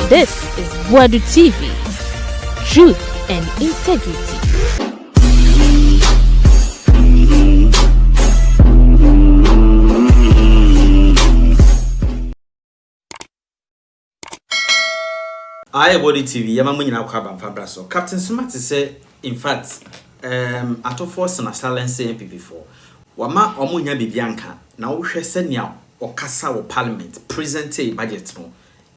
This is Boadu TV. Truth and integrity. Boadu TV, Yamamunyina Kwaba Fabraso. Captain Smart say, in fact, at all force and a silence MP4. Wama Omunya Bibianca, now she send ya or Casa or Parliament, present a budget.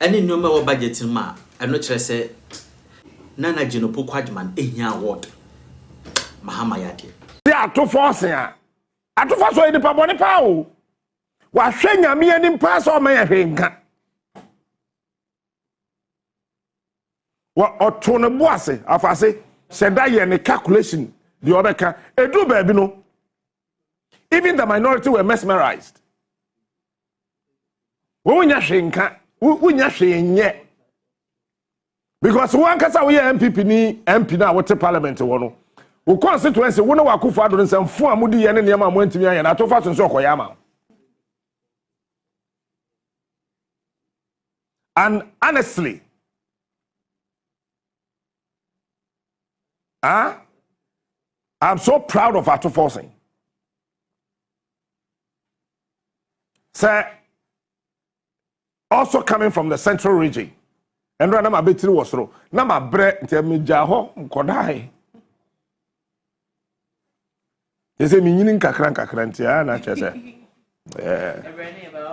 Any number of budget in ma, I'm not sure say Nana Genopo Quadman in your ward. Mahamayati. They are too forcing. I to force in the Paboni Pow. Was showing me an impasse or may I or tone a boise, if I say, said I any calculation, the other can, a do baby no. Even the minority were mesmerized. When you're saying, yet. Because one case we MPP ni MP na what parliament one. We constituency we no waku for adon sem fu amudi ye ne niam amwantimi aye na to fa so koyama. And honestly, I'm so proud of Ato Forcing. Sir, also coming from the central region. And when I'm betri was through. Na ma bre ntia me jaho nkodai. Ese mi nyini kakran ntia na chese.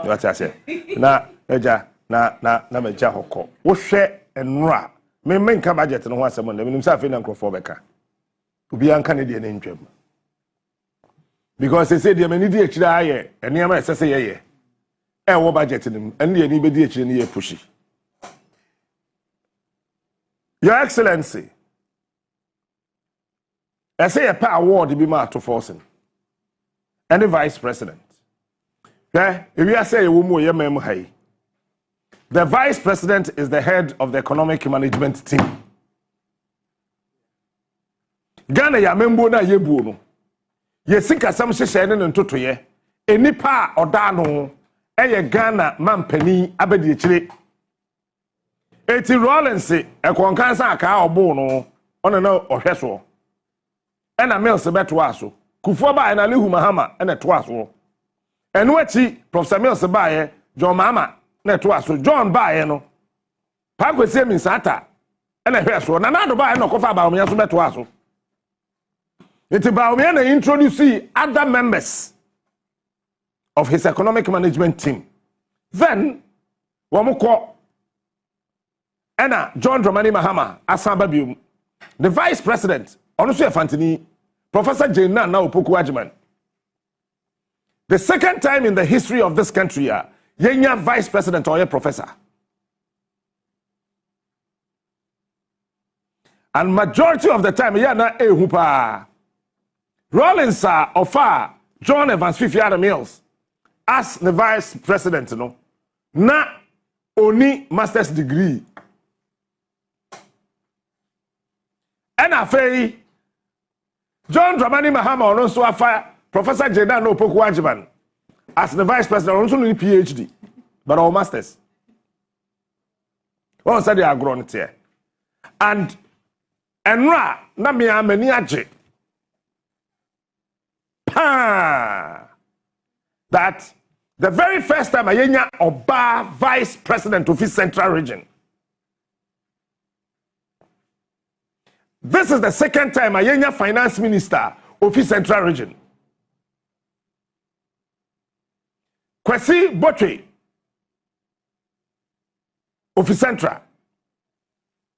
What I say? Na eja na me jaho ko. Wo hwe enra. Me menka budget no ho asem na me nimsa fe na nkrofo beka. Obi anka ne de ne ntwam. Because they say the many di akira aye, eniama esese ye. Wo budget nim, ene ye ni be di akira ni ye pushi. Your Excellency, I say a power award be ma to forcing. Any Vice President. Yeah, if you say a woman, the Vice President is the head of the economic management team. Ghana ya membo na yebu no. Ye sika sam hyehyɛ ne ntoto ye. Enipa oda no eye Ghana mampani abedi akire. Eti Rollins ekonkansa aka obo no ono na ohwɛ so. Ena Mills beto aso. Kufuor ba na Lehu Mahama ena to aso. Enu achi Professor Mills ba ye John Mahama na to aso. John ba ye no. Pa kwese mi sata ena hwɛ so. Na do ba ye no kofa ba omya so beto aso. Eti ba omya na introduce other members of his economic management team. Then wamukọ Ena John Dramani Mahama Asababium, the Vice President, Onusu Fantini, Professor Jena na Opoku Agye. The second time in the history of this country, yenya Vice President or Professor. And majority of the time, na ehupa. Rollins offer John Evans Fifiara Mills as the Vice President, no, na only master's degree. And afei John Dramani Mahama also offer Professor Jena no Opoku Agye as the Vice President, also no PhD, but all masters. One said they are grown here. And enra na me amani agye. That the very first time ayenya oba Vice President of his central region. This is the second time Ayenya Finance Minister of his central region. Kwesi Botwe of his central.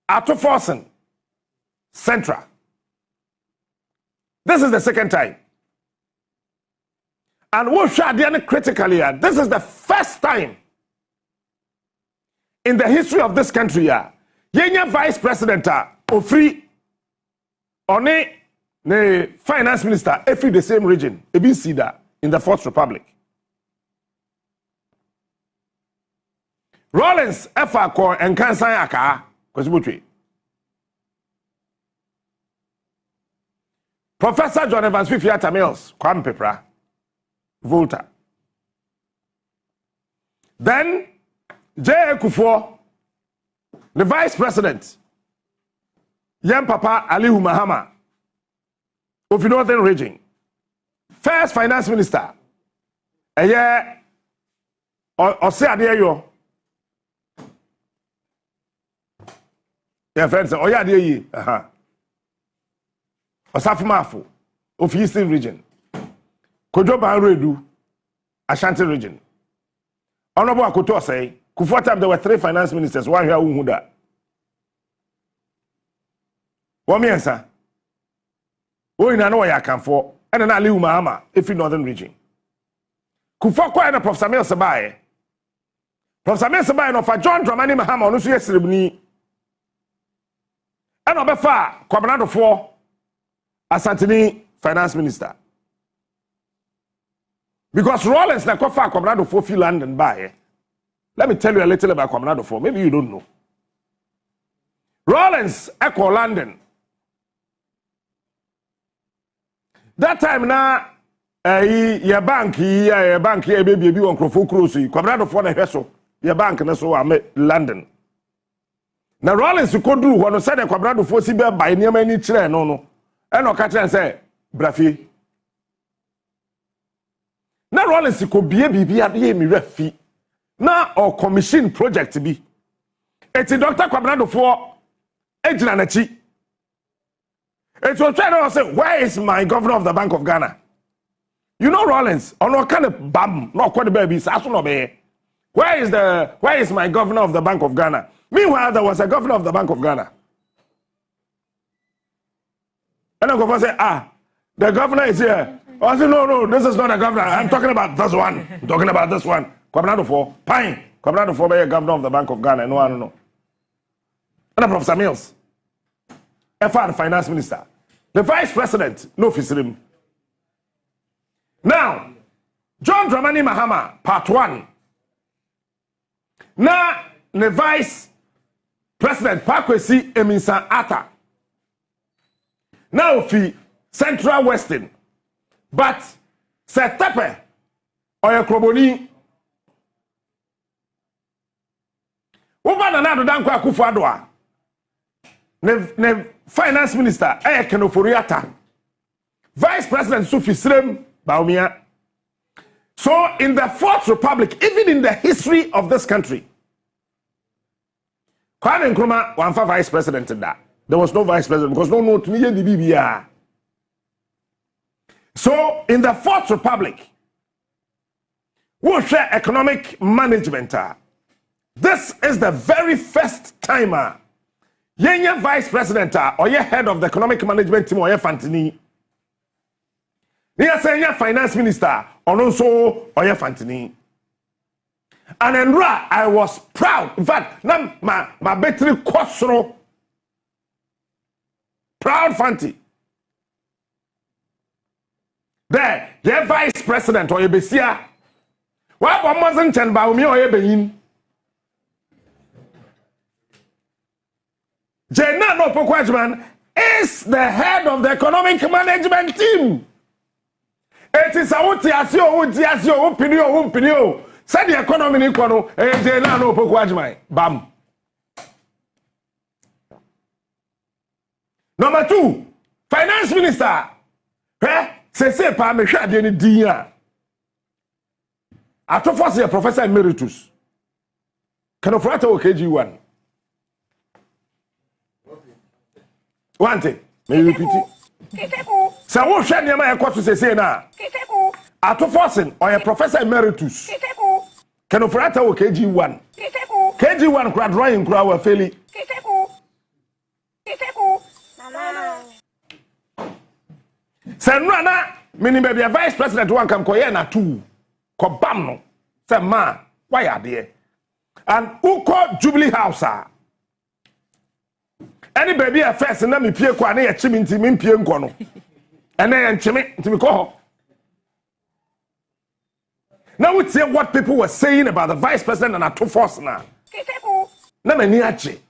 Ato Forcing Central. This is the second time. And what should critically, this is the first time in the history of this country, Yenya Vice President of free One the finance minister every the same region, Ebi Sida in the Fourth Republic. Rollins Efako and Kansan Aka Kosibutri. Professor John Evans Fifiara Mills, Kwame Pepra, Volta. Then J. Kufuor the vice president, Yam Papa Alihu Mahama of the Northern Region, first finance minister, a year or say adeyo. Your friends say, oh yeah, dear, Osafumafo of Eastern Region, Kojoba Redu, Ashanti Region. Honorable Akoto say, Kufuor time there were 3 finance ministers, one here Umuda. One answer. Oh, in know I can for, and an Aliu Mahama, if in Northern Region. Kufuor kwa na Prof Samuel Sabaye. Prof Samuel Sabaye no fa John Dramani Mahama ono so yesrebni. And obefa Kwabena Dofo Asantini finance minister. Because Rollins na kofa Kwabena Dofo fi London buy. Let me tell you a little about Kwabena Dofo. Maybe you don't know. Rollins echo London. That time na your bank baby on Crofo Cruise. Kwabena Dofo na hweso. Your bank na so am London. Na Rollins could do when said Kwabena Dofo si be buy near many children no. And no catch and say, Brafi. Na Rollins could be a BB at me refi. Na or commission project be. It's a Dr. Kwabena Dofo Ejinachi. It was trying to say, where is my governor of the Bank of Ghana? You know Rollins, or no kind of bam, not quite a baby, where is my governor of the Bank of Ghana? Meanwhile, there was a governor of the Bank of Ghana. And I'm going to say, the governor is here. I said, no, this is not a governor. I'm talking about this one. I'm talking about this one. Kwabena Dofo, Pine. Kwabena Dofo be a governor of the Bank of Ghana. No, I don't know. And Professor Mills, FR finance minister. The vice president, no officer. Now, John Dramani Mahama, part 1. Now, the vice president, Pakwesi Eminsan Atta. Now, fi Central Western. But, Setepe, Oya Kroboni. Uba na nado danko Akufo Addo. Ne finance minister, Kenofori Atta. Vice president, Sufi Srem Baumia. So, in the Fourth Republic, even in the history of this country, Kwame Nkrumah was vice president in that. There was no vice president because no to me the BBR. So in the Fourth Republic, we share economic management. This is the very first time Yenya vice president or your head of the economic management team or your Fantini. Near saying finance minister or also or your Fantini. And then I was proud. In fact, my battery quattro proud Fanti. There, your vice president or your besia. What wasn't ten by me or your bein? Jenna no Pokwajman is the head of the economic management team. It is a utiasio, opinion. Said the economy in Kwano, Jenna no Pokwajman. Bam. Number 2, finance minister. Say pa me hwa de ni din a. Atofo se professor emeritus. Kenofori Atta KG1. One thing, may you repeat it. Say wo hwa ne ma ekoto say na. Atofo se or professor emeritus. Kenofori Atta KG1. KG1 kura drawing kura wa feli. Say no na mini be vice president one kam koye na two ko bam no say ma why are there and uko Jubilee House any baby a first na me pie kwa na ye chimi nti me pie nko no ene ye nchimi nti me ko ho. Now we see what people were saying about the vice president and Ato force na mani ache.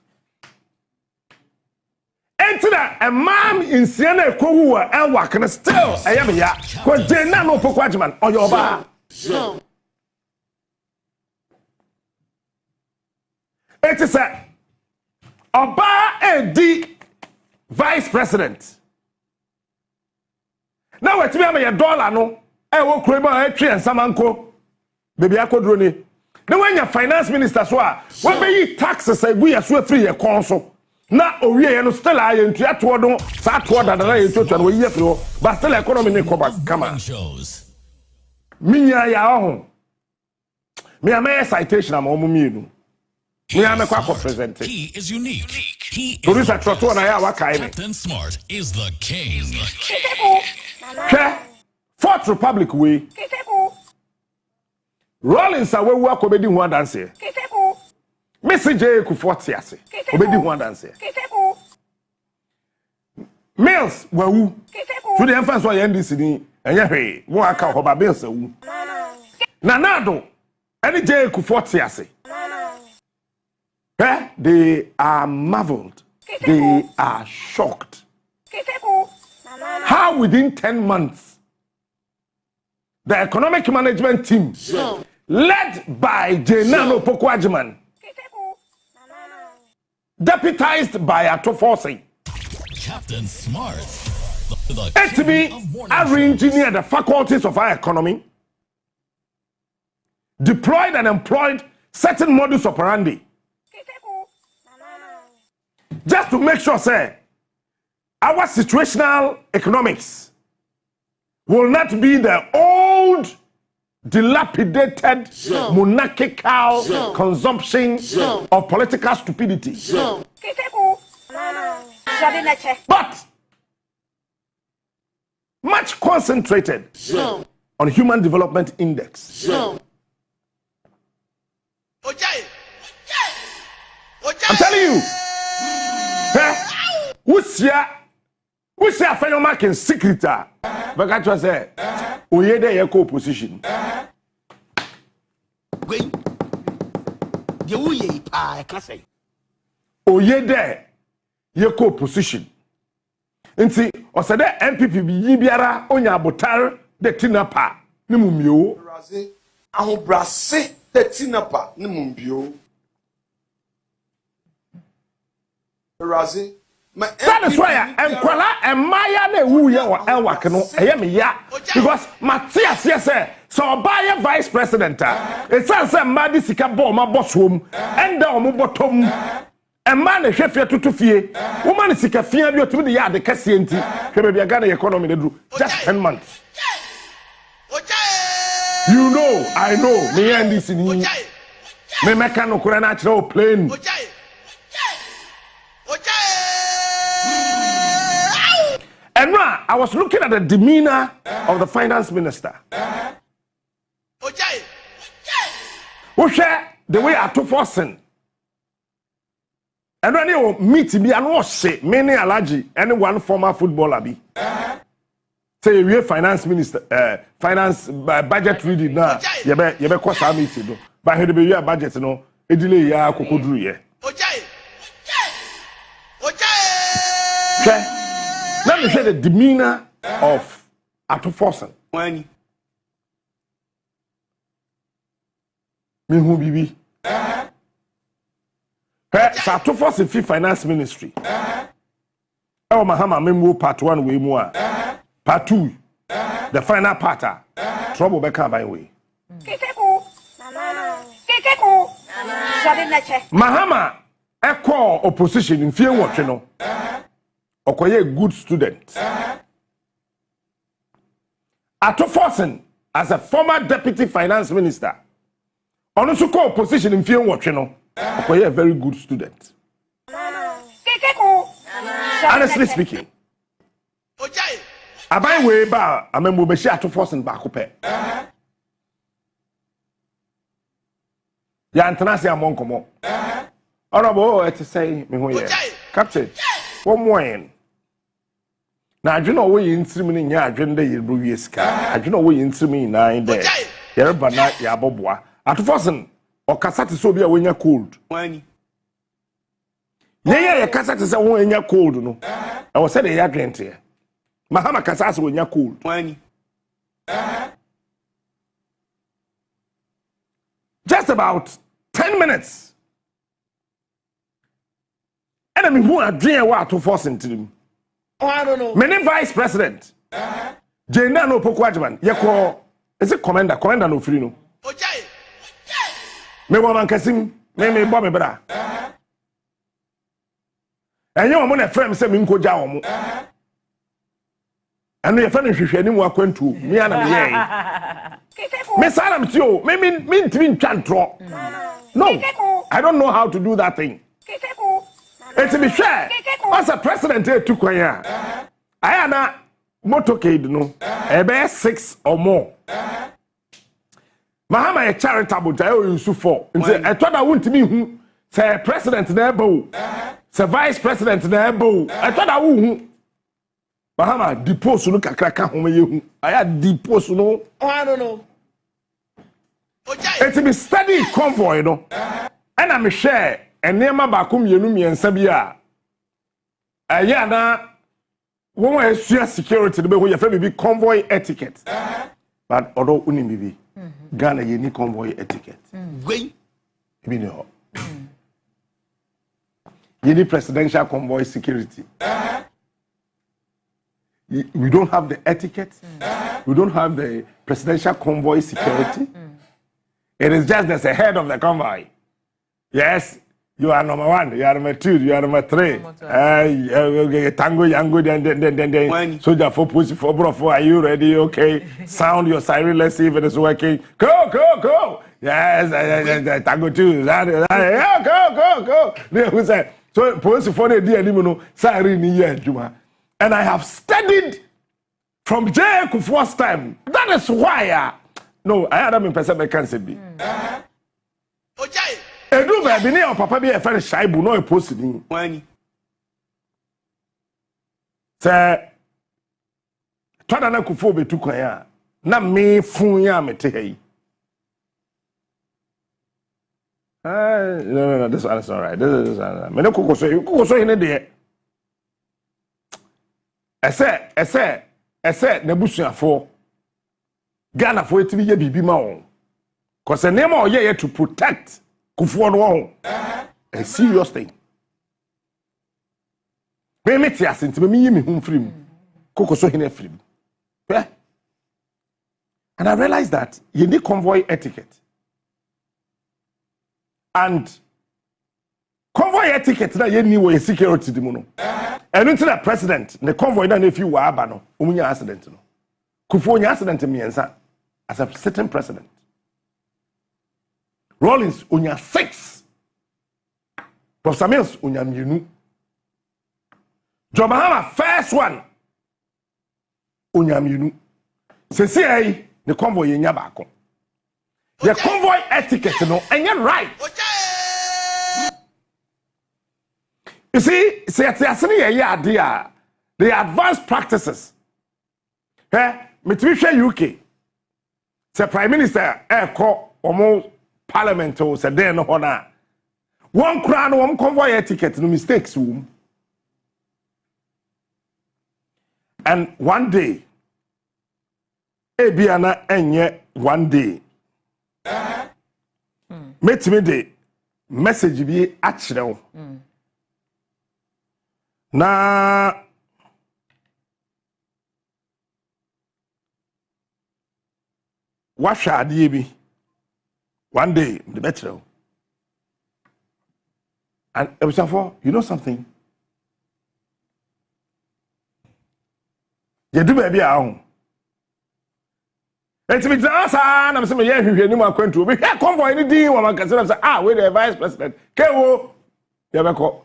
Enter a mom in Siena Kowu and working still. I am here. Because they no Pokwajman on your bar. It is a Oba edi vice president. Now what me am your dollar no e wo kure ba e twe ensamanko baby akodro ni. Now when your finance minister so a we be yi taxes egu ye so free ye kon so. Na owie ye no still aye ntua to do sa to dadara ye to no ye free ho. But still economy ne koba kama. Minya ya ho. Me am citation am omo mienu. Me am kwa present. He is unique. He is Producer Trotto na ya wakai me. Captain Smart is the king. Okay. Fourth Republic we. Rollins awe wu akobedi hu adanse. Message ku 40 ase. Obedi hu adanse. Mills wawu. To the enfance wa NDC ni enye hwe. Wo aka ho ba Mills awu. Nanado any J ku 40 ase. They are marveled. They are shocked. How within 10 months, the economic management team, led by Jenano Pokwajiman, deputized by Atoforsi, Captain Smart, to be re-engineered the faculties of our economy, deployed and employed certain modus operandi, just to make sure, say, our situational economics will not be the old, dilapidated, monarchical consumption of political stupidity. But much concentrated on Human Development Index. I'm telling you, who's a fellow marking secretary? But I just say, we are there, opposition. Oye there, your co-position. And see, or said that MPP be yibiara onya botar de tinapa ni mumbio. Aho brase de tinapa ni mumbio. Razi. That is why Enkwala and Maya ne wu ye wa enwak no eyem ya because Matthias say so buy vice president it says madi sika bo ma bosom enda omo botom e man ne hwefie tutufie woman sika fia bi otumi de ya de kase enti hwe be Ghana economy ne duru just 10 months. You know, I know me NDC ni me meka no kura na kire o plane. And now I was looking at the demeanor of the finance minister. Who share the way I took forcing. And when you meet me, I know say many Agye, any one former footballer be. Say we finance minister, finance budget reading now. You be cost a meeting no. But he be your budget no. E delay ya kokodru ye. Okay. Let me say the demeanor of Atoforsen. Me who bibi. Atoforsen fi finance ministry. Oh Mahama memo part 1 way more. Part 2. The final part. Trouble be come by way. Mahama echo opposition in fear what you know. Okoye a good student. Atoforsen, as a former deputy finance minister, also call opposition in fear what you know. Okoye a very good student. Honestly speaking, I buy way bar. I remember be share Atoforsen back up. Ya internasi among komo. Honorable, it's say me who Captain. One more. Now I do not way into me in your agenda, you brew ska. I do not way into me 9 days. You're banana, ya bobwa. At Fossen, or Cassati so be when you're cold. Yeah, Cassati is when you're cold, no. I was said a yard rent here. Mahama Cassas when you're cold. Just about 10 minutes. Enemy who are doing what to force into them. Oh, I don't know. Many vice president. Jena no Pokwajaman. Yako. Is it commander? Commander no free no. Agye. Me woman kasim. Me bomb bra. And you want to frame say me nko ja omo. And you friend hwehwe ni mu akwantu. Me ana me ye. Me salam tio. Me ntimi ntwantro. No. I don't know how to do that thing. It's be fair. As a president to kwanya. I ana motorcade no. Ebe 6 or more. Mahama a charitable to you so for. Nse etoda wuntimi hu. Say president na ebo. Say vice president na ebo. Etoda wu hu. Mahama depose no kakraka home ye hu. Aya depose no. Oh, I don't know. It's be steady convoy no. And I'm share enema baako mienu miensa bi a. Aya na won wa esua security be ho ye fa bi convoy etiquette. But odo uni bibi. Ghana ye ni convoy etiquette. Wait. Ebi ni ho. You need presidential convoy security. We don't have the etiquette. We don't have the presidential convoy security. It is just there's a head of the convoy. Yes, you are number 1, you are number 2, you are number 3. Tango, Yango, then soldier for pussy for bro. Are you ready? Okay. Sound your siren. Let's see if it is working. Go. Yes, Tango 2. Go. Who said? So police for the day no siren ni ye adwuma. And I have studied from J. Kufuor's time. That is why no, I had them person can say be. Agye. Edu baby ni papa be e fere shaibu no e post ni. Wani. Say twada na Kufuor betu kwan ya na me fun ya mete hai. No, this one is all right. This is me no kukoso hine de. Ese na busuafo Ghana for it be ye bibi ma won. Cause the name of ye to protect Kufuor no a serious thing. Me meti asent me yimi hu mfrim. Kokoso hine frim. Yeah. And I realized that you need convoy etiquette. And convoy etiquette na ye ni wo security di mu no. Enu nti na president the convoy na if you wa aba no omunya accident no. Kufuor nya accident miensa as a sitting president. Rollins onya 6. Professor Mills onya mienu. John Mahama first one onya mienu. Sesi ai the convoy nya baako. The convoy etiquette no enye right. You see, the advanced practices. Metrisha UK. The Prime Minister call almost Parliament or said there no honor. One crown, one convoy etiquette, no mistakes. And one day, Ebiana enye one day. Met me the message be actual. Na washa adie bi one day the better. And Ebusafo, you know something? You do baby ahun. It's me dasa na me say me ye hwehwe ni mu akwantu obi hwe convoy ni din wa man say we the vice president kewo ye be ko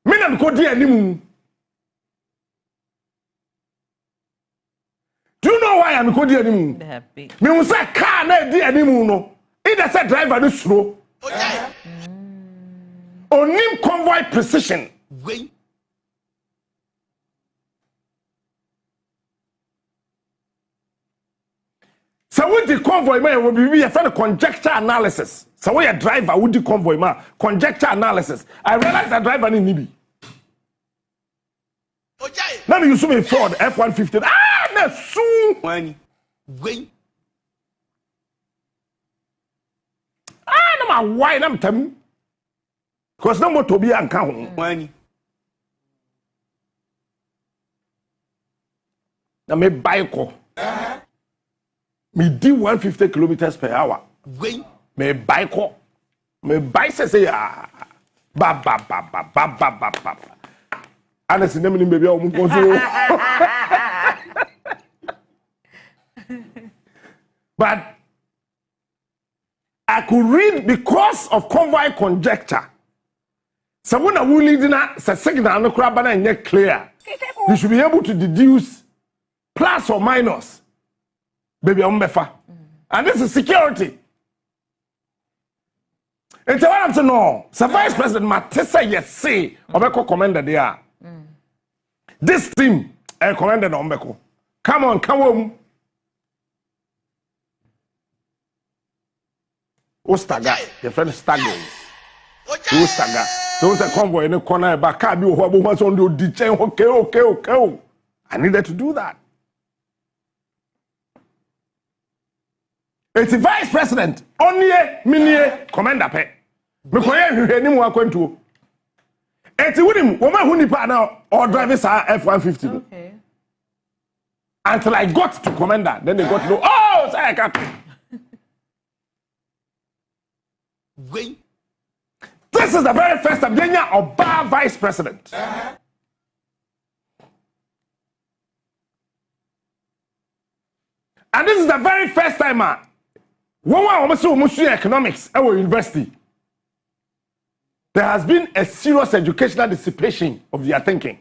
me na ko di animu. Do you know why I'm called animu? Me who say car na di animu no. Either say driver no slow. Onim convoy precision. Wait. So with the convoy man will be a friend conjecture analysis. So we a driver with the convoy man conjecture analysis. I realize that driver need Nibi. Now you see me Ford F-150. Na soon. Wani. Wait. Na my why am tam. Cause no more to be an count. Wani. na me bike me do 150 kilometers per hour. Me bike me bike say ya ba. And it's name baby but I could read because of convoy conjecture. Someone who leads in a signal no crab and yet clear. You should be able to deduce plus or minus. Baby umbefa. And this is security. And so what I'm saying no. So Vice President Matissa yes say Obeko commander there. This team commander no Obeko. Come on, come on. Ostaga, your friend Stagger. Ostaga. So the convoy in the corner back car be what's on the chain. Okay. I needed to do that. It's the Vice President. Only mini commander pe. Me koye hwehwe ni mu akwantuo. Enti wunim wo ma huni pa na or driving F150. Okay. Until I got to commander, then they got to know, oh, say captain. Wait. This is the very first time Kenya Oba Vice President. And this is the very first time when economics at our university, there has been a serious educational dissipation of their thinking.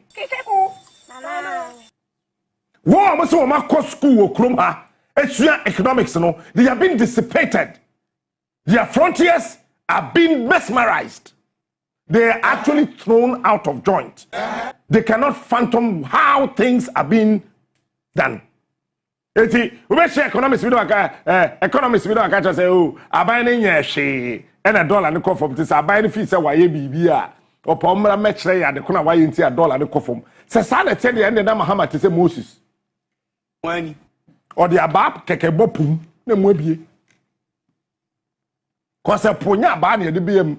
When school economics, they have been dissipated. Their frontiers are being mesmerized. They are actually thrown out of joint. They cannot fathom how things are being done. We share economics. We don't economics. We don't catch say, oh, I buy any she and a dollar and come this. I buy any fees. Why BBA or Pomra match and the corner why you see a dollar and come from. Say, Sana tell the end of Muhammad to say Moses. When or the abab keke bopum ne mwebie. Cause a ponya ba na de biem.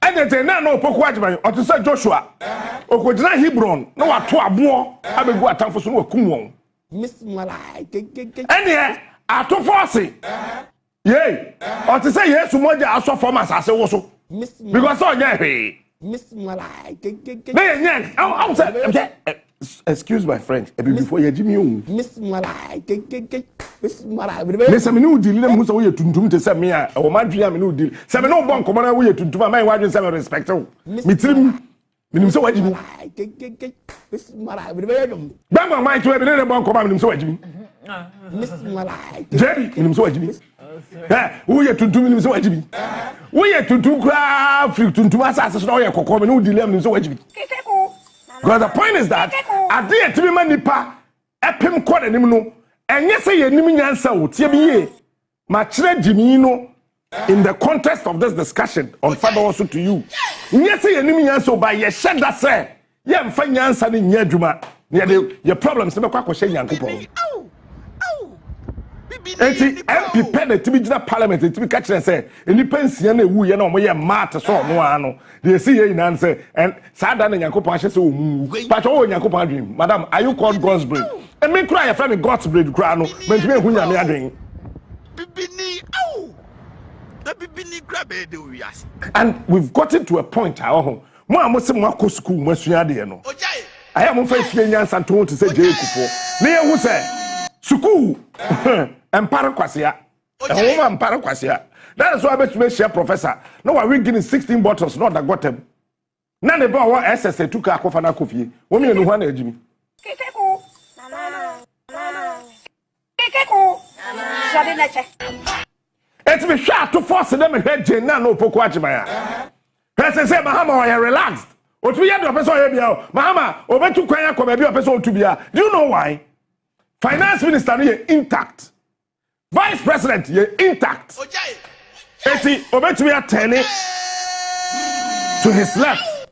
And then na no poku adjuma o to say Joshua okojina Hebron na wato abo abegu atamfo so na wakum won. And here atofo ase. Yey o to say Yesu moja aso form asase wo so. Because so nya hwe. Excuse my French. Before you Jimmy you. Listen, me no deal them who say we tuntum te say me o madua me no deal. Say me no bon komona we tuntum my wadwe say me respect you. Me tirim me nim say wajimi. Bamba my to be no bon komona me nim say wajimi. Jerry me nim say wajimi. We tuntum me nim say wajimi. We tuntum kra free tuntum asase so we kokko me no deal me nim say wajimi. Because the point is that at the time man nipa epem kɔ anim no enye say yenim nyansa wo tie bi ye ma kire Jimmy no in the context of this discussion on father also to you enye say yenim nyansa ba ye sheda say ye mfa nyansa ne nya adwuma ne ye problems be kwa hye Nyankopɔn enti MP pen tibi gina parliament tibi ka kire say enipa nsia na ewu ye na omo ye mate so no ano they see ye nan say and sada na Nyankopɔn hye say omu but o Nyankopɔn dream madam are you called God's brain and me cry your friend God's brain cry no mentime hu nya me adwen bibini the bibini grab e de wiase and we've gotten to a point mo amose mo akọ school mo asua de no I am fa fie nyansa to to say Jekufo na ye hu say school empare kwasea e wo empare kwasea that is why I bet you share professor no we getting 16 bottles not that got them na ne ba wo SSA tuka akofa na kofie wo me no ho na ajimi it's me shot to force them head Jane na no poku ajimaya person say Mahama you relaxed otu ya do person here bia Mahama obetu kwan akoma bia person otu bia do you know why finance minister no intact vice president you intact eti obetu ya turn to his left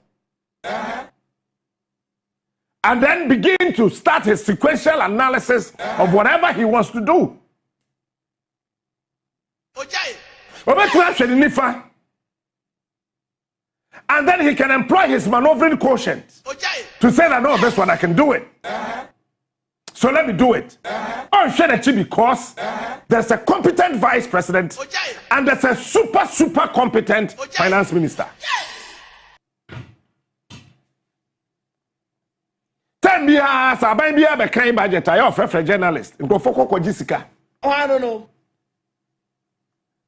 and then begin to start his sequential analysis of whatever he wants to do. And then he can employ his maneuvering quotient to say that no, this one I can do it. So let me do it. Because there's a competent vice president and there's a super competent finance minister. Tell me, as I buy me a kind budget, I offer for a journalist. Go for Jessica. Oh, I don't know.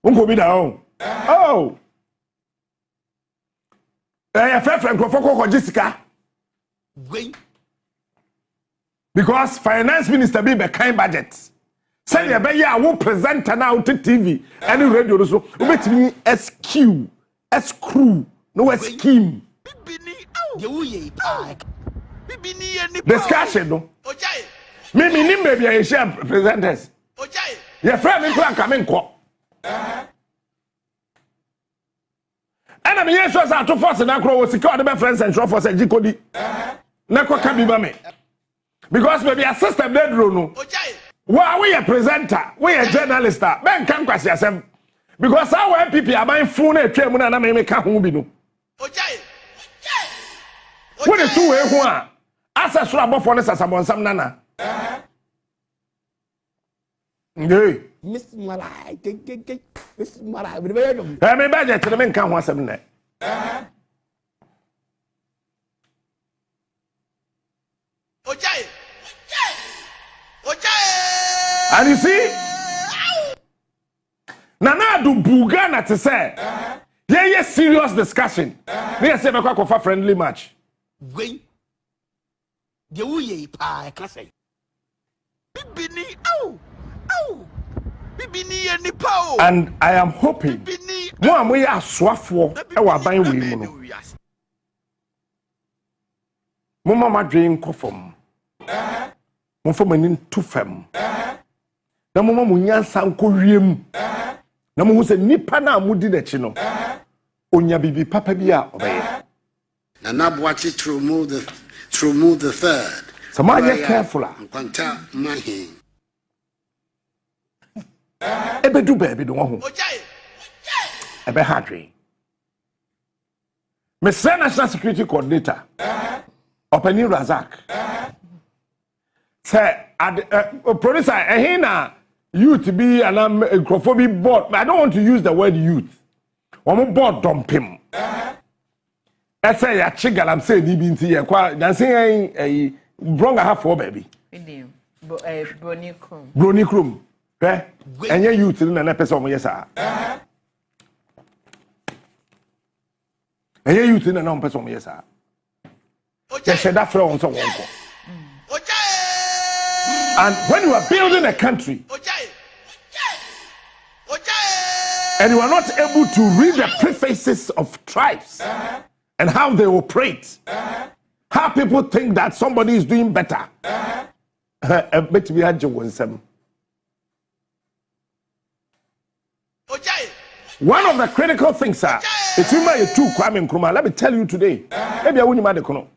Uncle be down. Oh. I offer for Jessica. Wait. Because finance minister be kind budget. Say you be ya won present now to TV and radio so wait me SQ crew no scheme discussion no me nim baby I share presenters your friend me plan come nko ana me yeso sa to force na kro wo sika de be friends and show force jikodi na ko ka bi ba me. Because maybe a system dead no. Why we a presenter, we a journalist, ben can kwasi asem. Because our MPP are buying phone e twa mu na me ka ho bi no. What the two way ho a asa so abofo ne sasabonsam nana. Ndey. Miss Malai, Miss Malai, we be no. E me budget ne me ka ho asem na. And you see, Nana do Bugana to say, yeah, serious discussion. Let's say a friendly match. Wait. The way pie, can say. And I am hoping more we are swafo our buying women. Mama dream kofom. Mofo to fem. Na mama munyansa nko wiem na mo hu se nipa na amudi na chi no onya bibi papa bi a obeye na naboachi to remove the third so ma ye careful kwanta mahi ebedu baby do ho ebe hadwe me say national security coordinator Openi Razak say producer ehina youth be an microphobic board. I don't want to use the word youth. One board dumping. I say ya chigal. I'm saying DBNT. Ya kwa dancing a wrong half for baby. Brony Crum. Brony Crum. Eh? And your youth in an episode. Yes sir. And your youth in an episode. Yes sir. They said that from someone. And when you are building a country and you are not able to read the prefaces of tribes and how they operate, how people think that somebody is doing better, one of the critical things, it's in my two Kwame Nkrumah. Let me tell you today, maybe I wouldn't mind the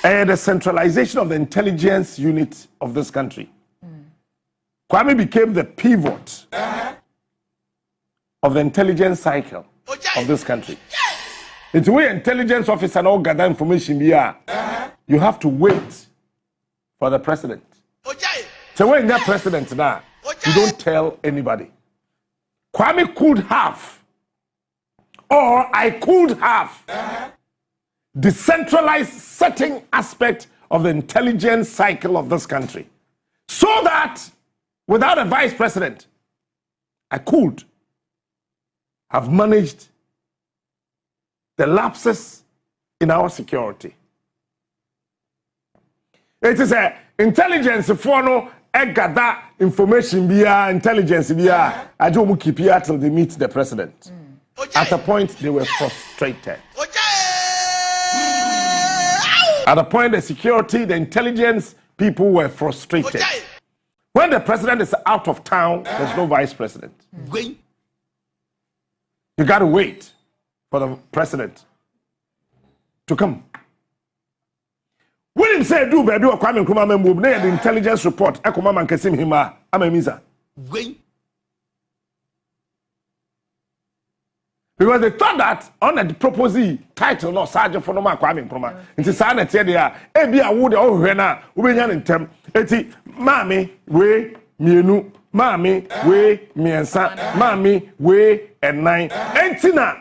the centralization of the intelligence unit of this country. Kwame became the pivot of the intelligence cycle of this country. It's where intelligence officer and all gather information here. You have to wait for the president. So when that president now, you don't tell anybody. Kwame could have, or I could have, decentralized certain aspect of the intelligence cycle of this country, so that without a vice president, I could have managed the lapses in our security. It is a intelligence for no gather information via intelligence via I don't keep here till they meet the president. At a point they were frustrated. At a point the security, the intelligence people were frustrated. When the president is out of town, there's no vice president. You got to wait for the president to come. When him say do baby or Kwame Nkrumah member, the intelligence report, Ekoma man kesim hima, amemiza. Because they thought that on the proposal title no Sergeant for no man Kwame Nkrumah. Nti saa na tie dia e bia wo de ohwe na wo benya ne ntem. Eti maami we mienu, maami we miensa, maami we enan. Enti na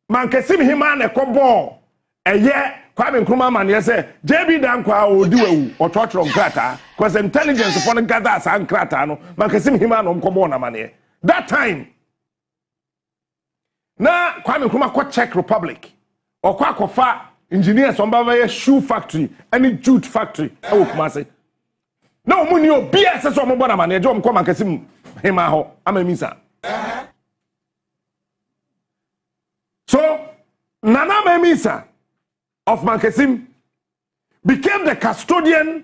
man kesim hima na ekobo eye Kwame Nkrumah man ye say JB Dankwa odi wawu otochro nkrata because intelligence for the gather sa nkrata no man kesim hima no mkobo na mane. That time na Kwame Nkrumah ko Czech Republic or kwa kofa engineers on baba shoe factory any jute factory e wo Kumase na omuni obi ase so mo bona ma na eje omko man kesim hima ho amamisa. So Nana Memisa of Mankesim became the custodian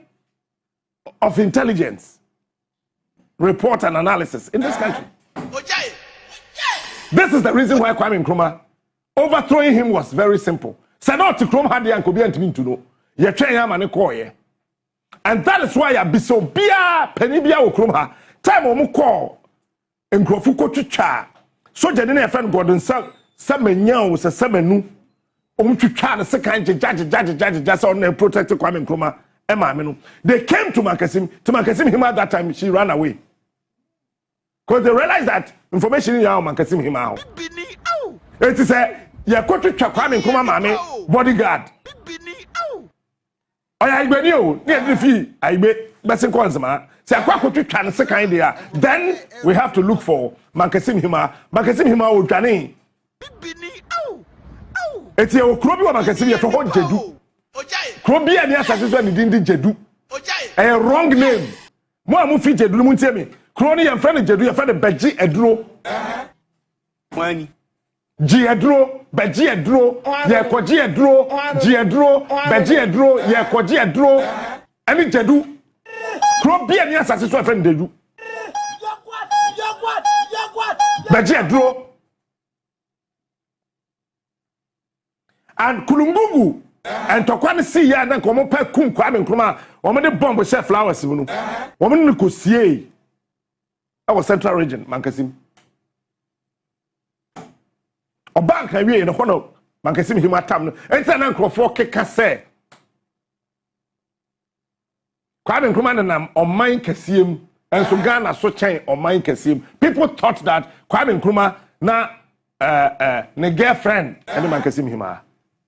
of intelligence report and analysis in this country. This is the reason why Kwame Nkrumah overthrowing him was very simple. Said not to Chrome had the uncle to know. You're trying to call. And that is why I be so bia penibia Okrumha time omu call and Grofuko to cha. So Janine friend Gordon Samenya was a Samenu. To try the second judge just on the protect Kwame Nkrumah. They came to Mankesim him at that time. She ran away because they realized that information in your Mankesim him out. It is a ya go to Kwame Nkrumah mame bodyguard. Oya igbeni o near the fee igbe besin konsema say akwa to try the second there. Then we have to look for Mankesim hima o dwane. Eti o krobi wa Mankesim ye for ho jedu. Krobi ani asase so ni din jedu. A wrong name. Mo amu fi jedu mu ntemi. Kroni ye friend jedu ye friend beji eduro. Wani. Ji eduro, beji eduro, ye koji eduro, ji eduro, beji eduro, ye koji eduro. Ani jedu. Krobi ani asase so friend jedu. Beji eduro. And Kulungugu and Tokwani see ya then come up kum Kwame Nkrumah woman the bomb with flowers woman no kosie our central region Mankesim o bank na wie no hono Mankesim hima tam no enta na nkrofo keka se Kwame Nkrumah na oman kesiem enso Ghana so chen oman kesiem. People thought that Kwame Nkrumah na ne girlfriend and Mankesim hima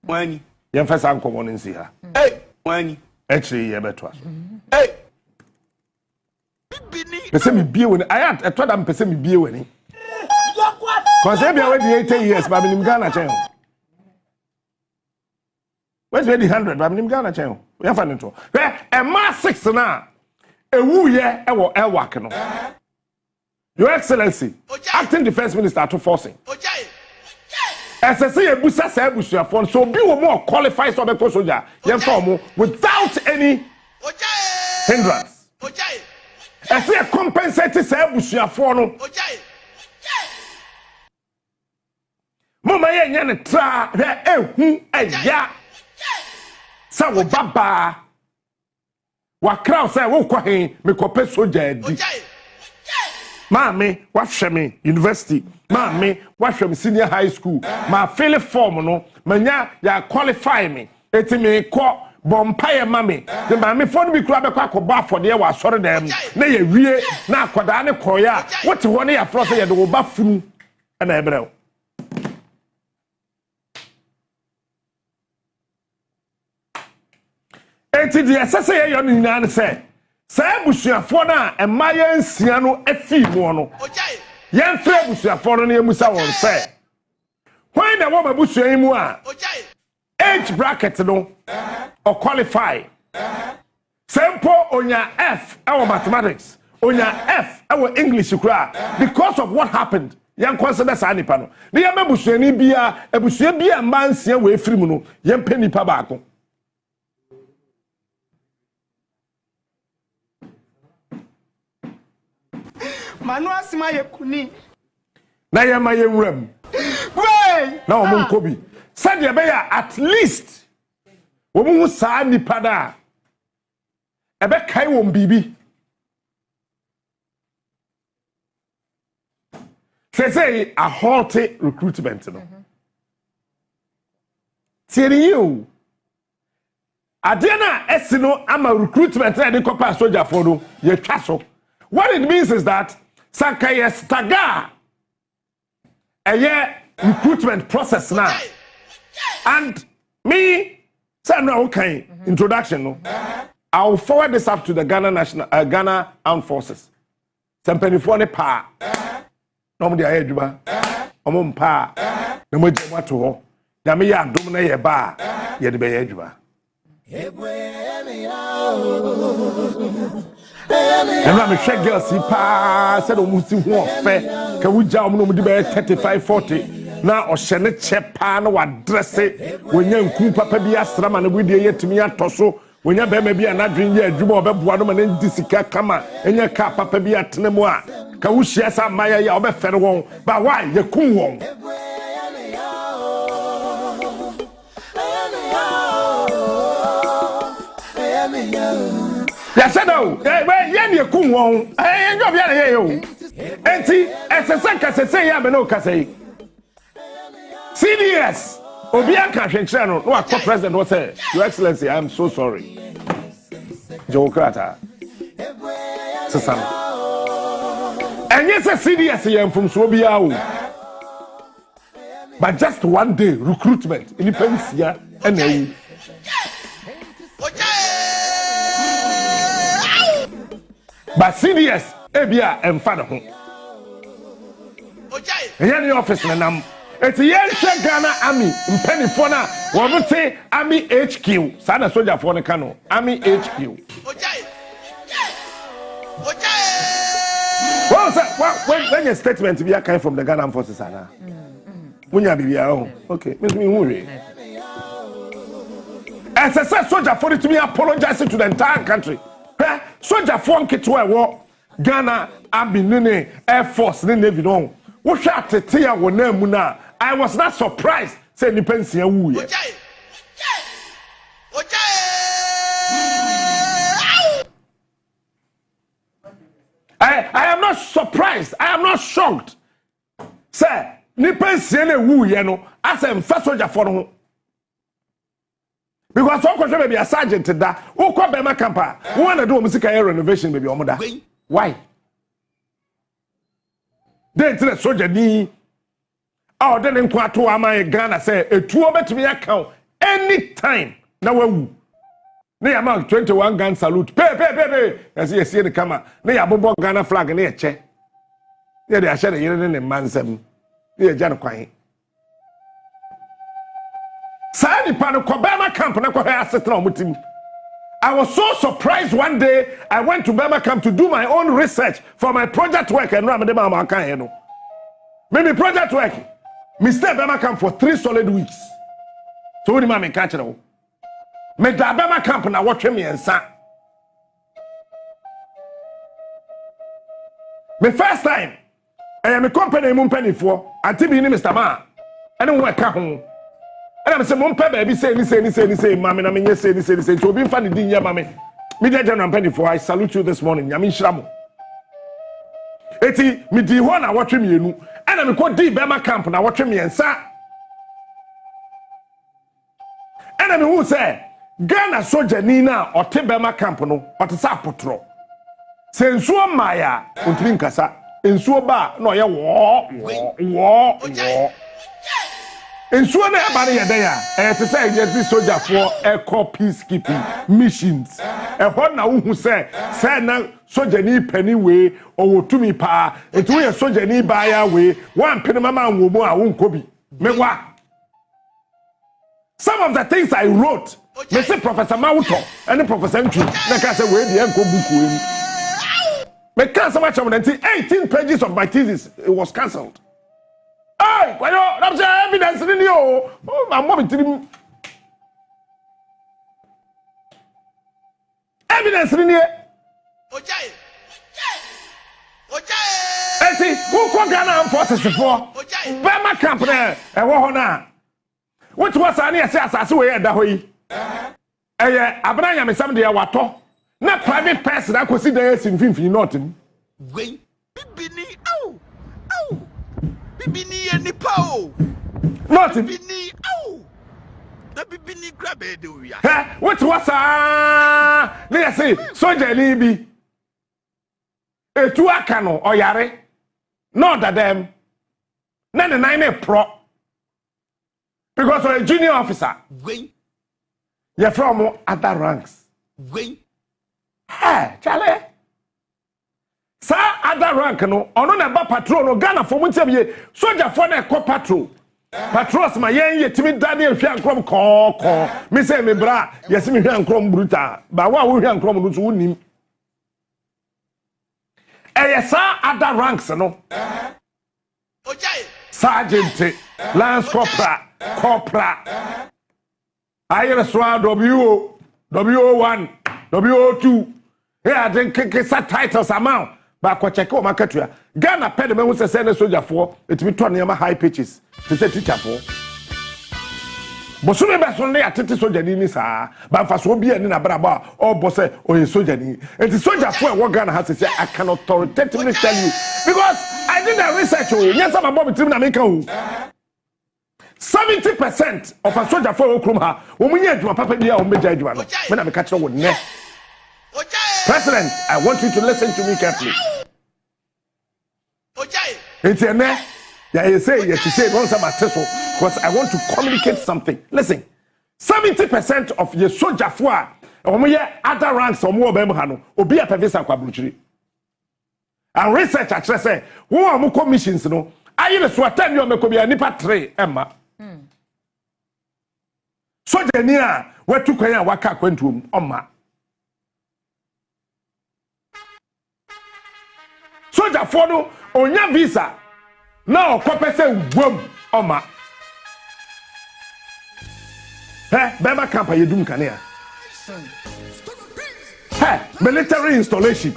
Wani. Yen fesa nkomo nsi ha. Hey, wani. Actually ye betwa so. Hey. Pese mi bie woni ayat etoda m pese mi bie woni. Cause e bia we di 80 years ba minim Ghana chen. Where's the 100 ba minim Ghana chen. We fa nto. E ma 6 na ewu ye e wo elwak no. Your Excellency, acting defense minister to forcing. SSA Busa Sabusia for so be more qualified so be soldier without any hindrance. I say compensate Sabusia for no. Mama ye ne tra ehu eya. Sa wo baba. Wa crowd say wo kwahin me kope soldier di. Mami, washemi university. Mami, washemi senior high school. Ma fill form no, manya ya qualify me. Eti me ko bompaye mami. The mami phone bi kura be kwa ko ba for there wa sori dem. Na ye wie na akoda ne koya. What ho ne ya fro say ye de wo ba funu na ebrel. Eti di asese ye yo nyina ne say say busuafo na emaye nsia no afi mu no yen fre busuafo no na emusa won say when the woman busua mu a age bracket no or qualify simple onya F our mathematics onya F our English kura because of what happened yen consider sa nipa no na yen busuani bia ebusua bia mba nsia we firi mu no yen pe nipa baako. Manu asima ye kuni. Na ye ma ye nwram. Wey! Na omo nkobi. Said ye be ya at least omo hu saa nipa da. Ebe kai won bibi. say a halty recruitment no. Tieni you. Adena esino ama recruitment na de kopa soldier for no ye twa so. What it means is that Sankaye staga recruitment process now. And me say no okay introduction no. I'll forward this up to the Ghana Armed Forces. Sempeni ne pa. No mo dia adwuma. Omo mpa. Na mo jema to ho. Na me ya dom na ye ba. Ye de be ye adwuma. And I'm a shake girl, see, pa said, almost see one fair. Can we jump no 35-40? Now, or Shannon Chepan or dress it when young Cooper be a stram and we dear to me at Tosso. When your baby be an adrian year, Jumbo Boadu and NDC come and your car papa be at Nemoa. Can we share some Maya Yabe Ferro? But why you cool? Yes, I know. Hey, you come on. Hey, you be here. Enti, as say, ya be no kase. CDS. Obianka Hwenchano, no akọ president was say, Your Excellency, I am so sorry. Jokrata. Sesam. And yes, CDS yam from Swobia. But just one day recruitment, independence here and but CDS, Ebia and Father. Here the office na it's a young Ghana Army in Pennyfona. What would say Army HQ? Sana soldier for the Kano. Army HQ. Well, sir, when your statement to be a kind from the Ghana Forces, Sana. When you be okay, Miss me worry. As I said, soldier for it to be apologizing to the entire country. Soldier for Kitwa war Ghana Army Nene Air Force Navy no. What shot to tear one name now? I was not surprised. Say ni pension woo. I am not surprised. I am not shocked. Say ni pension woo ye no. As a first soldier for no. Because one question may be a sergeant to that. Who call Bema Campa? Who want to do music renovation maybe omoda? Why? Then to the soldier ni. Oh, then in Kwato Ama Ghana say a 2 bet me account anytime. Now we ne amount 21 gun salute. Pay. As you see the camera. Ne abobo Ghana flag ne che. Ne they share the yere ne man sem. Ne jano kwan. Sadi pano Bema camp na kwa asetra omutim. I was so surprised one day I went to Bema camp to do my own research for my project work and ramade mama kan he no. Maybe project work. Mr. Bema camp for 3 solid weeks. So what do you catch it? Me da Bema camp na watch me ensa. Me first time I am a company mumpany for until be Mr. Ma. I don't work at home. And I'm saying, Mumpa baby say, mammy, I mean, say, so be funny, dear mammy. Media General Penny for I salute you this morning. Yamin Shramu. Eti, me di one, I watch me, and I'm called D Bema Camp, and I watch me and sa. And I'm who say, Ghana soldier Nina or Tibema Camp, no, or the Sapotro. Sensuo Maya, Untlinkasa, in Suoba, no, ya war. In Suana Abadi Yadea, to say this soldier for eco peacekeeping missions. And what now who say now soldier need penny way or to me pa, and to a soldier need buy away, 1 penny mama and woman I won't copy. Me what? Some of the things I wrote, they say Professor Mauto and the Professor Entry, like I said, where the uncle book. Me can't so much of 18 pages of my thesis, it was cancelled. Hey, why not? That's evidence in you. Oh, my mom telling me. Evidence in here. See, who called Ghana Armed Forces for? Bema camp there. And what now? What was I near Sassu way at the way? Abraham is somebody I water. Not private person that could see the ass in 50 nothing. Wait, Bibini any pow. Not Bibini, oh. The Bibini grab it, do ya? What was let's say, Soja Libi. A tuakano or yare. Not that them. None and nine pro. Because you're a junior officer. Wait. You're from other ranks. Wait. Hey, Charlie. Sir, other rank no. Ono na ba patrol no Ghana for muntem ye. Soldier for na ko patrol. Patrols ma yen ye timi Daniel hwe ankrom ko. Me say me bra, yes me hwe ankrom bruta. Ba wa wo hwe ankrom no so wonim. Yes, sir, other ranks no. Ojai. Sergeant, Lance Corporal, IRS1, WO, WO1, WO2. Here I think titles amount. But what check my country. Ghana paid the man who says send a soldier for it be 20 high pitches to say teacher for. But soon as Sunday at Titi Soldier in this, but for so be in a braba or boss or a soldier. And the soldier for what Ghana has to say, I can authoritatively tell you because I did a research. Yes, I'm about to make 70% of a soldier for Oklahoma. When we hear to a papa, we are major. When I'm a catcher with neck. President, I want you to listen to me carefully. It's a neck. Yeah, you say, once I'm a testle, because I want to communicate something. Listen, 70% of your soldier for other ranks or more Bemhano, or be a Pavisa Quabuchiri. And research actually say, who are more commissions, no? I either swatan you make a nipa tray, Emma. So the near where to Kaya Waka went to Oma. Soldier for no on your visa. Now, Copper say, whoa, Oma. Hey, Bema Camp, you do Kania. Hey, military installation.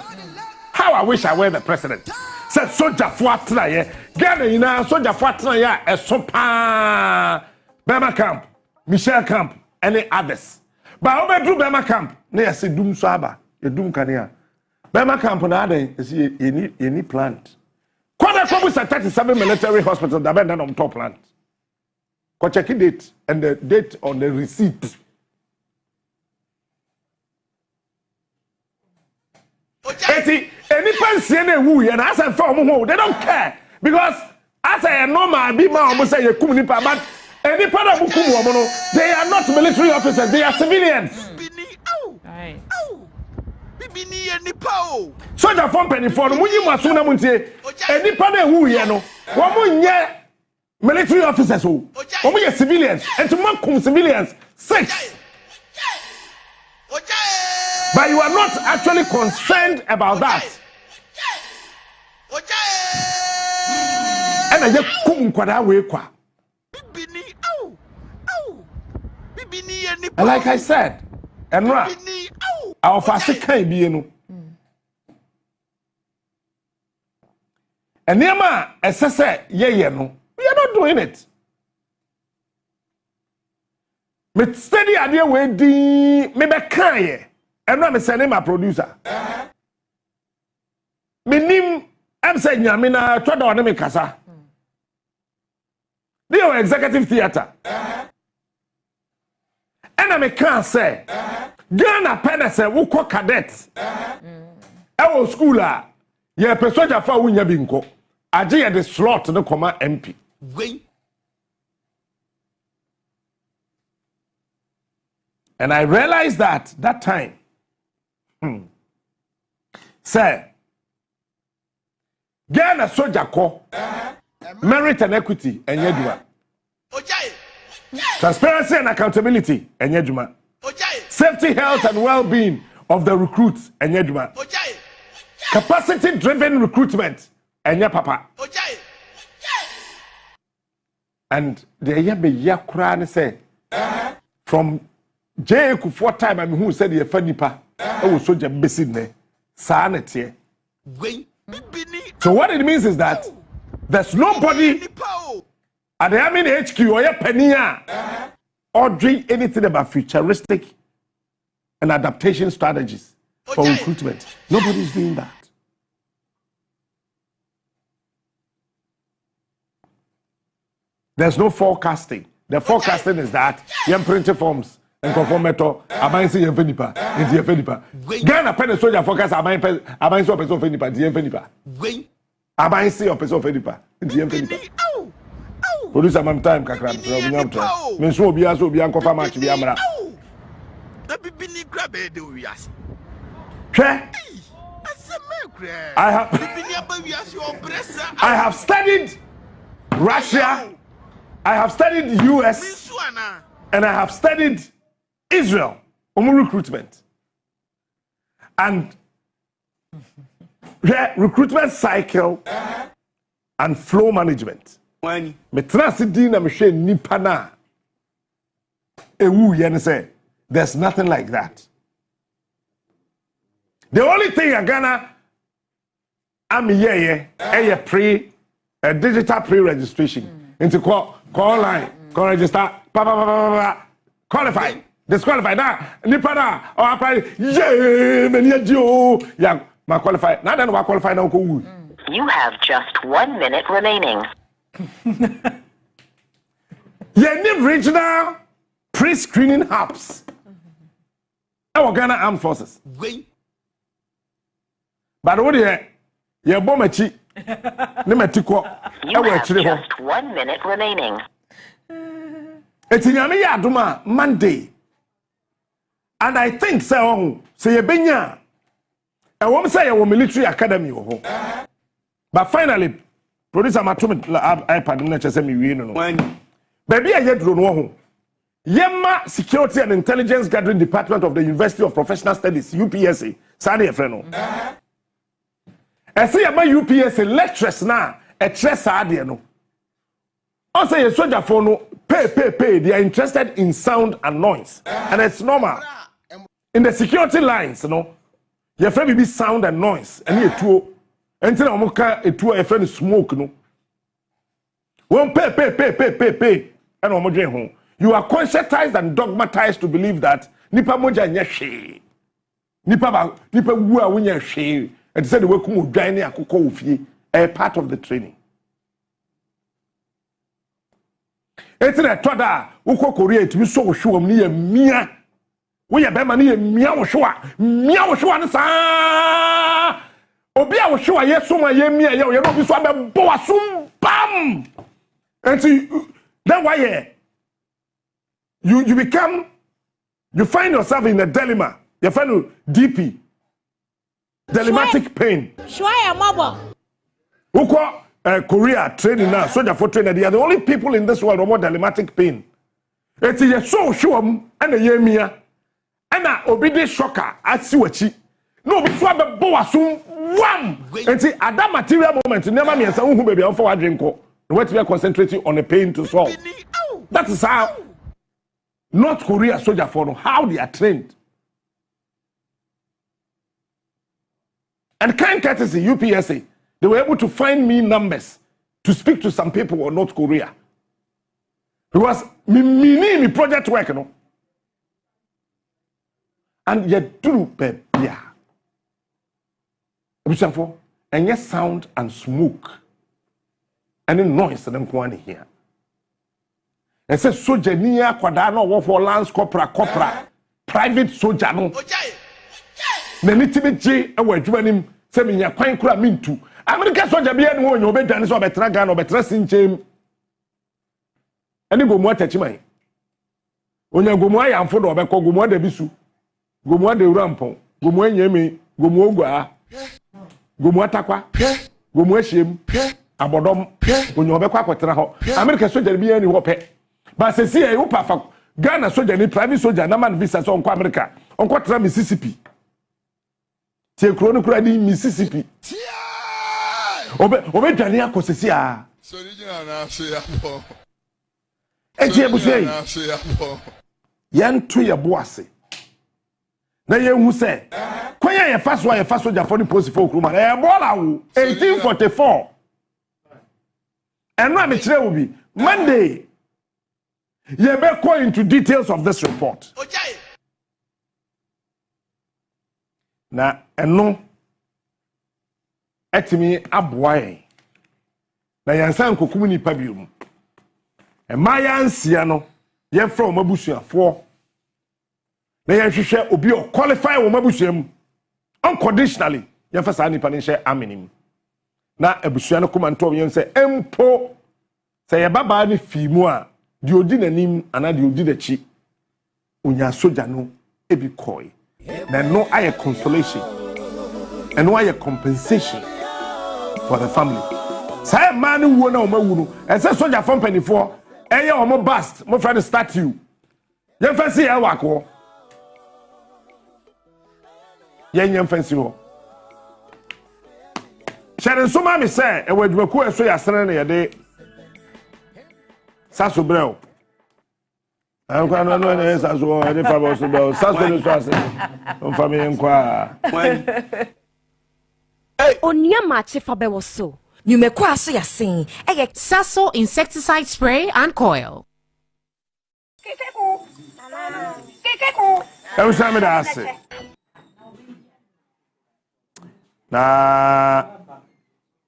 How I wish I were the president. Said soldier for try, Ghana, you know, soldier for try, a sopa. Bema Camp, Michelle Camp, any others. But over to Bema Camp, near say Doom Saba, you doom Kania. Bema Camp, is any plant. Kwada Kwabus at 37 military hospital that been done on top plant. Go check the date and the date on the receipt. Any person and as I found home, they don't care because as I normal be my almost say you come nipa, but any part of Mukumu, they are not military officers, they are civilians. Right. Bibini any pow. Soldier from penny for the Muyi Masuna Munte, any part of who you know, one military officers who are civilians, and to Makum civilians, 6. But you are not actually concerned about that. And I just come kwada we kwa. And like I said, and right, our fast can't be no. And Nema, as I said, yeah, no, we are not doing it. Me steady idea we di me be kan and now me send my producer. Me nim am say nyame na twa on me kasa. The executive theater. And I can say Ghana pen say wo ko cadet. Our school ye person fa wunya bi nko. Agye the slot no koma MP. And I realized that time. Say, Ghana soldier ko merit and equity and yeduma. Transparency and accountability and yeduma. Safety, health, and well-being of the recruits and yeduma. Capacity-driven recruitment and ya papa. And the yabe yakura say from Jay for time I mean who said the fanipa oh soldier basic ne sanity. So what it means is that there's nobody at the Army HQ or your penia or doing anything about futuristic and adaptation strategies for recruitment. Nobody's doing that. There's no forecasting. The forecasting is that you print forms and conform metal. I say you fenipa, it's your fenipa. Ghana pen soldier forecast. I say a person fenipa, it's your fenipa. I say a person fenipa, it's your fenipa. Produce a time kakra. Me so obi aso obi ankofa match bi amra. The bibini grab e de wiase. I have studied Russia, I have studied US, and I have studied Israel, recruitment. And recruitment cycle and flow management. Me transidi na me hwe nipa na ewu ye ne say there's nothing like that. The only thing in Ghana I'm here digital pre-registration into call line, call register, qualify, disqualify that nipa na or apply yeah ma qualify now then we qualify now go. You have just 1 minute remaining. You need regional pre-screening hubs. Our Ghana Armed Forces. But what you bombachi. You have just 1 minute remaining. It's in Yaduma Monday. And I think so. Say a benya. I won't say a military academy. But finally, producer Matumi iPad me win. Baby, I yet don't know. Yema Security and Intelligence Gathering Department of the University of Professional Studies, UPSA. Sadi Efreno. I see about UPSA lecturers now. A stress idea no. Also, a soldier for no pay. They are interested in sound and noise, and it's normal. In the security lines, no, your friend will be sound and noise, and you two. Until I'm a two a friend smoke no. One pay, and I'm home. You are conscientized and dogmatized to believe that nipa moja nyeshe. Nipa wua wunya she. And said we come dine akoko ofie a part of the training. It's a toda uko Korea to be so sure me mia. We are bemani mia showa nsa. Obi a showa yeso ma ye mia ye no bi so be bo asum bam. And then why you find yourself in a dilemma. You find DP dilemmatic pain. Uko Korea training now, soldier for training. They are the only people in this world who have more dilemmatic pain. It's a so sure and a yemia. And a obedient shocker at Siwachi. No, before the boa soon wham. And see at that material moment, never means someone who may be on for a drink. What we are concentrating on the pain to solve. That is how North Korea soldier for how they are trained. And kind courtesy, UPSA, they were able to find me numbers to speak to some people in North Korea. Because me project work, you know. And yet do yeah. And yes, sound and smoke. And then noise and then go here. And say soldier near Quadano war for Lance Copra, private soldier no. Na nitime je e wa adwuma nim se menya kwan kura mintu America soldier bia no onyo obedwane so obetra Ghana obetra sinchem ani gomu atachiman onya gomu ayamfo do obekọ gomu da bisu gomu da urampon gomu anyeme gomu ogwa gomu atakwa gomu ahiem abodom onya obekọ akotra ho America soldier bia ni ho pe ba se si e upafa Ghana soldier ni private soldier na man visa so onko America onko tra Mississippi tie kro no kra di Mississippi obe dwane akosesi a so original na so ya bo etie busei yan to ye boase na ye hu se kwanya ye faso jafo ni post for kroma e bola wo 1844 eno am kire wo bi Monday ye be go into details of this report. Na eno etimi aboae na yansan kokum ni pabium maya nsia no ye fra o mabusuafo na ye hwehwe obi o qualify wo mabusuam unconditionally ye fa sa nipa ne hye aminim na abusua no komanto ye nse empo se ye baba ne fimu a di odi nanim ana di odi dachi onya soja no ebi koi na no aye consolation and no aye compensation for the family say man wo na o mawu no e se soja fam panifo eye o mo bust mo friend statue ye fancy e wako ye fancy ho Sharon Suma me say e wadwumaku eso ya sene na ye de saso breo Anko no no saso e de fabo so breo saso no so ase on family nkwa Onia mache fabe woso. Nyumeko aso ya sin. Eye Saso insecticide spray and coil. Eu chamo da ase. Na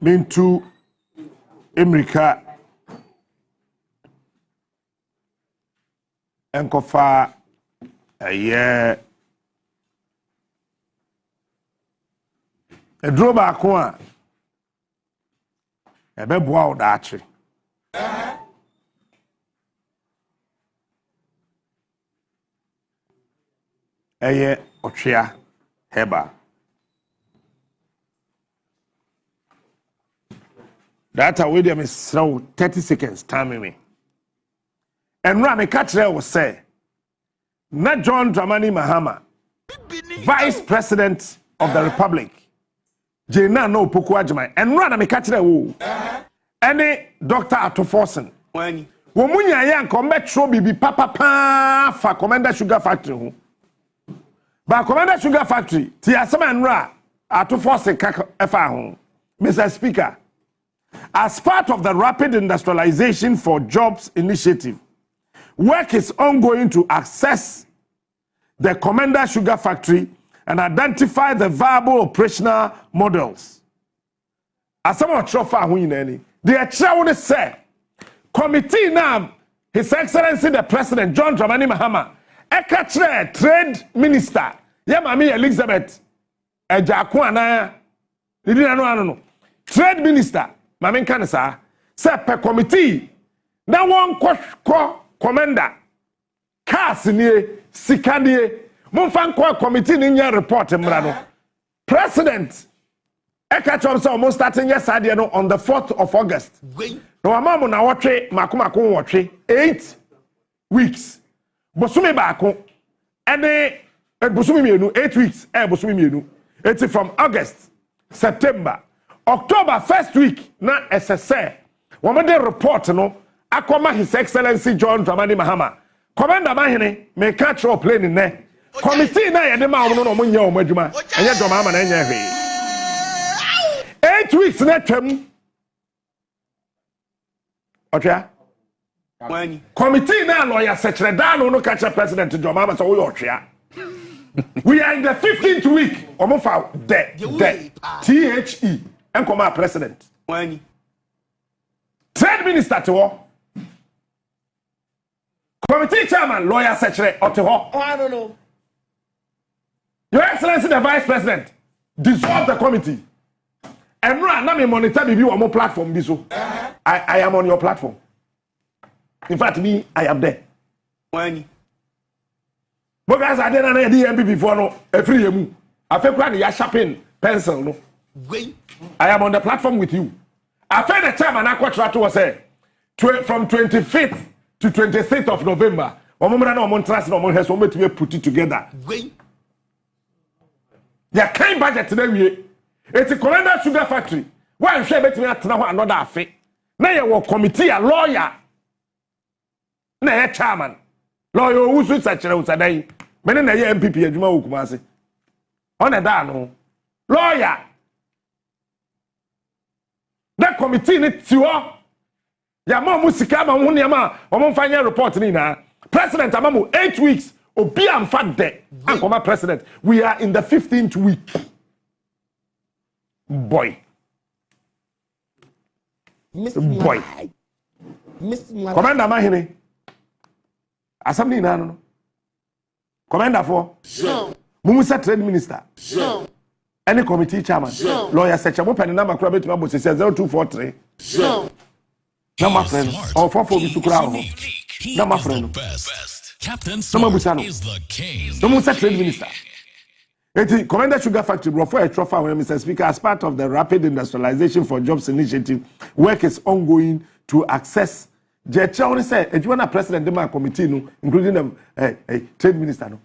mintu America enkofa edro ba ko a ebeboa o daachi otwea heba data we dem is 30 seconds time me enra me catch there was say na John Dramani Mahama Vice President of the Republic Jena no poku ajman enra na me catch there wo any Dr. Atoforsen when wo munya ya nko metro bibi papa pa fa Commander Sugar Factory ho ba Commander Sugar Factory ti asema enra Atoforsen ka efa ho Mr. Speaker, as part of the Rapid Industrialization for Jobs initiative, work is ongoing to assess the Commander Sugar Factory and identify the viable operational models. As some of the chairman said, committee now, His Excellency the President John Dramani Mahama, Ekatre Trade Minister, Yamami Elizabeth, Ejakwana, no. Trade Minister, Mamin Kanasa, say per committee, now one commander, Cassinie, Sikadie, Munfanko committee in your report, Mrano. President, Ekachomsa almost starting yesterday on the 4th of August. No, Amamu na watche, Makumako watche, 8 weeks. Bosumi Bako, and Bosumi Mienu, 8 weeks, Bosumi Mienu. It's from August, September. October 1st week na SSA wamade report no akoma His Excellency John Dramani Mahama commander mahene me catch your plane ne committee na yede ma no mo nya o madwuma enye John Mahama na nya hwe 8 weeks na twam okay committee na lawyer secretary dan no catch president John Mahama so we otwea we are in the 15th week omofa the THE and come president. When Trade Minister to all. Committee chairman, lawyer secretary or to all. Oh, I don't know. Your Excellency the Vice President, dissolve the committee. And run me monitor you on my platform. I am on your platform. In fact, me, I am there. When because I didn't know the DMP before no every year. I feel like you're shopping pencil no. I am on the platform with you. I felt the chairman I contract was from 25th to 26th of November. To put it together. There came budget today. It's a Commander Sugar Factory. Why should I bet me another affair? Now you committee a lawyer. Now chairman. Lawyer who's such a day. Many MPP Juma Ukumasi. On a dano. Lawyer. That committee needs to ya mama musika ma huni ama omo final report ni na president amamu 8 weeks obi am fat de ankoma president we are in the 15th week boy Commander Mahine. Assembly no. Commander for. Mumusa Trade Minister. Any committee chairman. Lawyer section. Open the number crab to my 0243. No, my friend. Or 44 Mr. Crown. No, my friend. Captain Smart is the king. No, Mr. Trade Minister. Commander Sugar Factory brought for a trophy when Mr. Speaker, as part of the Rapid Industrialization for Jobs Initiative, work is ongoing to access. Jecha only say, if you want a president, the committee, including the trade minister, no.